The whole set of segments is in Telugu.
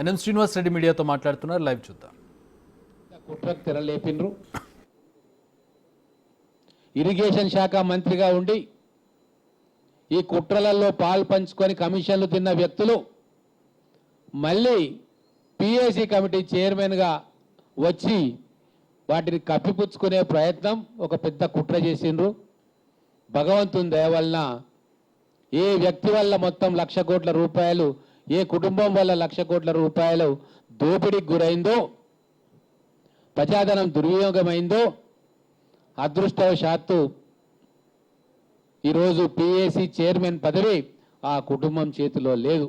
ఎన్ఎం శ్రీనివాస్ రెడ్డి మీడియాతో మాట్లాడుతున్నారు. లైవ్ చూద్దాం. కుట్రకు తెరలేపినరు. ఇరిగేషన్ శాఖ మంత్రిగా ఉండి ఈ కుట్రలలో పాలు పంచుకొని కమిషన్లు తిన్న వ్యక్తులు మళ్ళీ పిఏసీ కమిటీ చైర్మన్గా వచ్చి వాటిని కప్పిపుచ్చుకునే ప్రయత్నం ఒక పెద్ద కుట్ర చేసిండ్రు. భగవంతుని దయ వలన ఏ వ్యక్తి వల్ల మొత్తం 1,00,000 కోట్ల రూపాయలు, ఏ కుటుంబం వల్ల 1,00,000 కోట్ల రూపాయలు దోపిడీకి గురైందో, ప్రజాధనం దుర్వినియోగమైందో అదృష్టవశాత్తు ఈరోజు పిఏసీ చైర్మన్ పదవి ఆ కుటుంబం చేతిలో లేదు.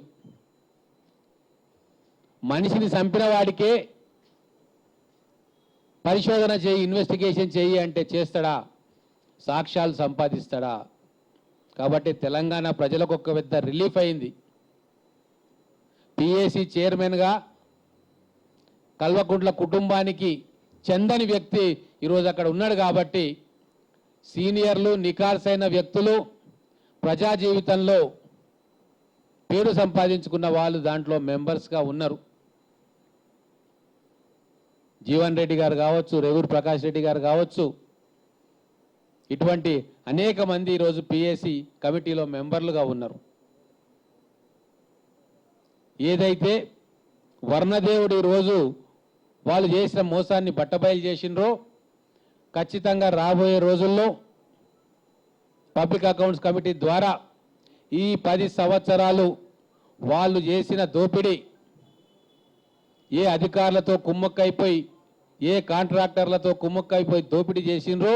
మనిషిని చంపిన వాడికే పరిశోధన చేయి, ఇన్వెస్టిగేషన్ చేయి అంటే చేస్తాడా? సాక్ష్యాలు సంపాదిస్తాడా? కాబట్టి తెలంగాణ ప్రజలకు ఒక పెద్ద రిలీఫ్ అయింది. పిఏసీ చైర్మన్గా కల్వకుంట్ల కుటుంబానికి చెందని వ్యక్తి ఈరోజు అక్కడ ఉన్నాడు. కాబట్టి సీనియర్లు, నికార్సైన వ్యక్తులు, ప్రజా జీవితంలో పేరు సంపాదించుకున్న వాళ్ళు దాంట్లో మెంబర్స్గా ఉన్నారు. జీవన్ రెడ్డి గారు కావచ్చు, రేవూరు ప్రకాష్ రెడ్డి గారు కావచ్చు, ఇటువంటి అనేక మంది ఈరోజు పిఏసీ కమిటీలో మెంబర్లుగా ఉన్నారు. ఏదైతే వర్ణదేవుడు ఈరోజు వాళ్ళు చేసిన మోసాన్ని బట్టబయలు చేసినరో, ఖచ్చితంగా రాబోయే రోజుల్లో పబ్లిక్ అకౌంట్స్ కమిటీ ద్వారా ఈ 10 సంవత్సరాలు వాళ్ళు చేసిన దోపిడీ, ఏ అధికారులతో కుమ్మక్కైపోయి, ఏ కాంట్రాక్టర్లతో కుమ్మక్కైపోయి దోపిడీ చేసినరో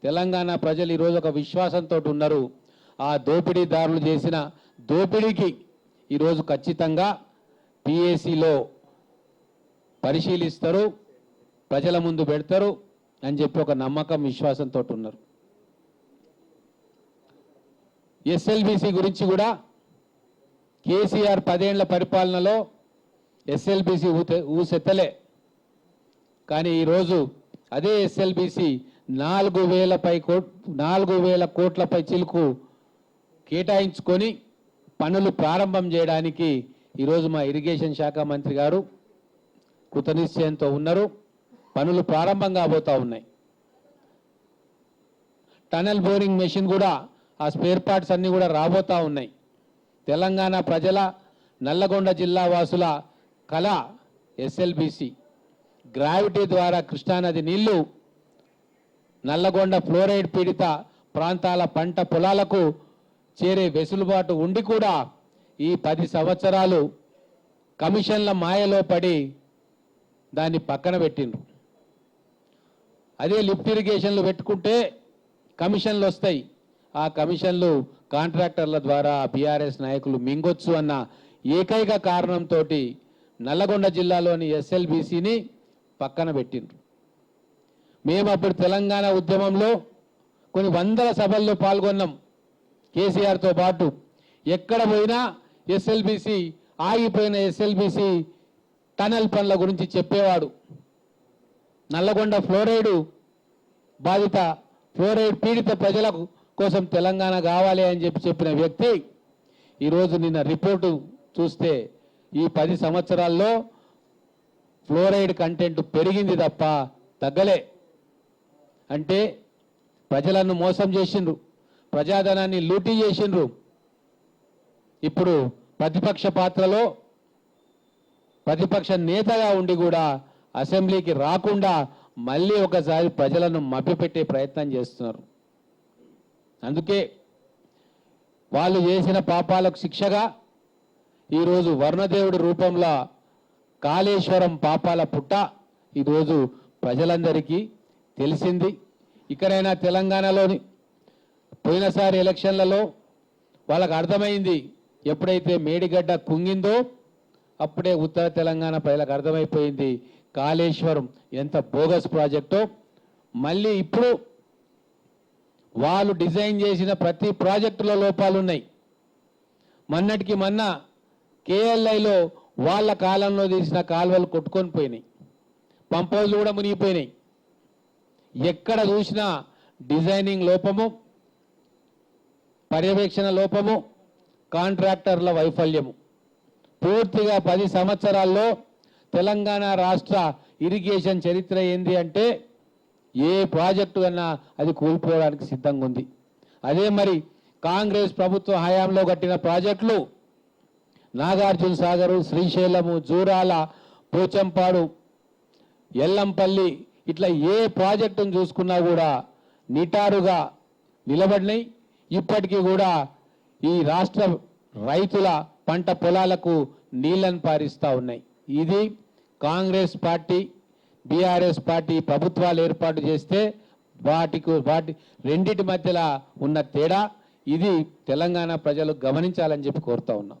తెలంగాణ ప్రజలు ఈరోజు ఒక విశ్వాసంతో ఉన్నారు. ఆ దోపిడీదారులు చేసిన దోపిడీకి ఈరోజు ఖచ్చితంగా పిఏసీలో పరిశీలిస్తారు, ప్రజల ముందు పెడతారు అని చెప్పి ఒక నమ్మకం, విశ్వాసంతో ఉన్నారు. ఎస్ఎల్బిసి గురించి కూడా కేసీఆర్ 10 ఏళ్ల పరిపాలనలో ఎస్ఎల్బిసి ఊసెత్తలే. కానీ ఈరోజు అదే ఎస్ఎల్బిసి 4,000 కోట్లపై చిలుకు కేటాయించుకొని పనులు ప్రారంభం చేయడానికి ఈరోజు మా ఇరిగేషన్ శాఖ మంత్రి గారు కృతనిశ్చయంతో ఉన్నారు. పనులు ప్రారంభం కాబోతా ఉన్నాయి. టనల్ బోరింగ్ మెషిన్ కూడా, ఆ స్పేర్ పార్ట్స్ అన్నీ కూడా రాబోతా ఉన్నాయి. తెలంగాణ ప్రజల, నల్లగొండ జిల్లా వాసుల కళ ఎస్ఎల్బిసి. గ్రావిటీ ద్వారా కృష్ణానది నీళ్లు నల్లగొండ ఫ్లోరైడ్ పీడిత ప్రాంతాల పంట పొలాలకు చేరే వెసులుబాటు ఉండి కూడా ఈ 10 సంవత్సరాలు కమిషన్ల మాయలో పడి దాన్ని పక్కన పెట్టిండ్రు. అదే లిఫ్ట్ ఇరిగేషన్లు పెట్టుకుంటే కమిషన్లు వస్తాయి. ఆ కమిషన్లు కాంట్రాక్టర్ల ద్వారా బీఆర్ఎస్ నాయకులు మింగొచ్చు అన్న ఏకైక కారణంతో నల్లగొండ జిల్లాలోని ఎస్ఎల్బిసిని పక్కన పెట్టిండ్రు. మేము అప్పుడు తెలంగాణ ఉద్యమంలో కొన్ని వందల సభల్లో పాల్గొన్నాం. కేసీఆర్తో పాటు ఎక్కడ పోయినా ఎస్ఎల్బిసి, ఆగిపోయిన ఎస్ఎల్బిసి టనల్ పనుల గురించి చెప్పేవాడు. నల్లగొండ ఫ్లోరైడ్ బాధిత, ఫ్లోరైడ్ పీడిత ప్రజల కోసం తెలంగాణ కావాలి అని చెప్పిన వ్యక్తి ఈరోజు నిన్న రిపోర్టు చూస్తే ఈ 10 సంవత్సరాల్లో ఫ్లోరైడ్ కంటెంట్ పెరిగింది తప్ప తగ్గలే. అంటే ప్రజలను మోసం చేసిండ్రు, ప్రజాధనాన్ని లూటీ చేసిండ్రు. ఇప్పుడు ప్రతిపక్ష పాత్రలో ప్రతిపక్ష నేతగా ఉండి కూడా అసెంబ్లీకి రాకుండా మళ్ళీ ఒకసారి ప్రజలను మభ్యపెట్టే ప్రయత్నం చేస్తున్నారు. అందుకే వాళ్ళు చేసిన పాపాలకు శిక్షగా ఈరోజు వర్ణదేవుడి రూపంలో కాళేశ్వరం పాపాల పుట్ట ఈరోజు ప్రజలందరికీ తెలిసింది. ఇక్కడైనా తెలంగాణలోని పోయినసారి ఎలక్షన్లలో వాళ్ళకు అర్థమైంది. ఎప్పుడైతే మేడిగడ్డ కుంగిందో అప్పుడే ఉత్తర తెలంగాణ ప్రజలకు అర్థమైపోయింది కాళేశ్వరం ఎంత బోగస్ ప్రాజెక్టో. మళ్ళీ ఇప్పుడు వాళ్ళు డిజైన్ చేసిన ప్రతి ప్రాజెక్టులో లోపాలు ఉన్నాయి. మొన్నటికి మొన్న కేఎల్ఐలో వాళ్ళ కాలంలో తీసిన కాలువలు కొట్టుకొని పోయినాయి, పంప్ హౌస్లు కూడా మునిగిపోయినాయి. ఎక్కడ చూసినా డిజైనింగ్ లోపము, పర్యవేక్షణ లోపము, కాంట్రాక్టర్ల వైఫల్యము. పూర్తిగా 10 సంవత్సరాల్లో తెలంగాణ రాష్ట్ర ఇరిగేషన్ చరిత్ర ఏంది అంటే ఏ ప్రాజెక్టు అన్నా అది కూలిపోవడానికి సిద్ధంగా ఉంది. అదే మరి కాంగ్రెస్ ప్రభుత్వ హయాంలో కట్టిన ప్రాజెక్టులు నాగార్జున సాగరు, శ్రీశైలము, జూరాల, పోచంపాడు, ఎల్లంపల్లి ఇట్లా ఏ ప్రాజెక్టును చూసుకున్నా కూడా నిటారుగా నిలబడినాయి. ఇప్పటికీ కూడా ఈ రాష్ట్ర రైతుల పంట పొలాలకు నీళ్లను పారిస్తూ ఉన్నాయి. ఇది కాంగ్రెస్ పార్టీ, బీఆర్ఎస్ పార్టీ ప్రభుత్వాలు ఏర్పాటు చేస్తే వాటి రెండిటి మధ్యలో ఉన్న తేడా. ఇది తెలంగాణ ప్రజలు గమనించాలని చెప్పి కోరుతా ఉన్నాం.